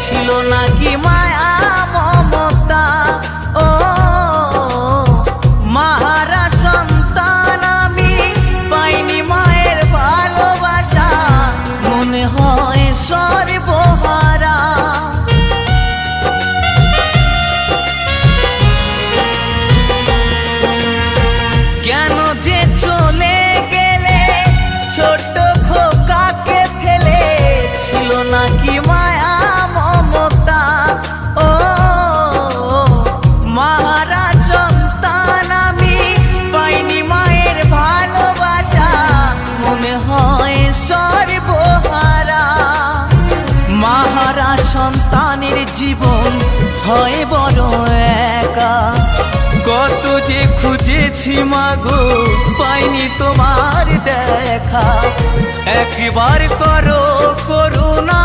ছিল নাকি মায়া মমতা। ও মাহারা সন্তান আমি পাইনি মায়ের ভালোবাসা, মনে হয় সর্বহারা। কেন যে চলে গেলে ছোট খোকাকে ফেলে, ছিল নাকি মায়া মমতা। ও মাহারা সন্তান আমি পাইনি মায়ের ভালোবাসা, মনে হয় সর্বহারা। মাহারা সন্তানের জীবন হয় বড় একা, কত যে খুঁজেছি মাগো পাইনি তোমার দেখা। একবার করো করুণা,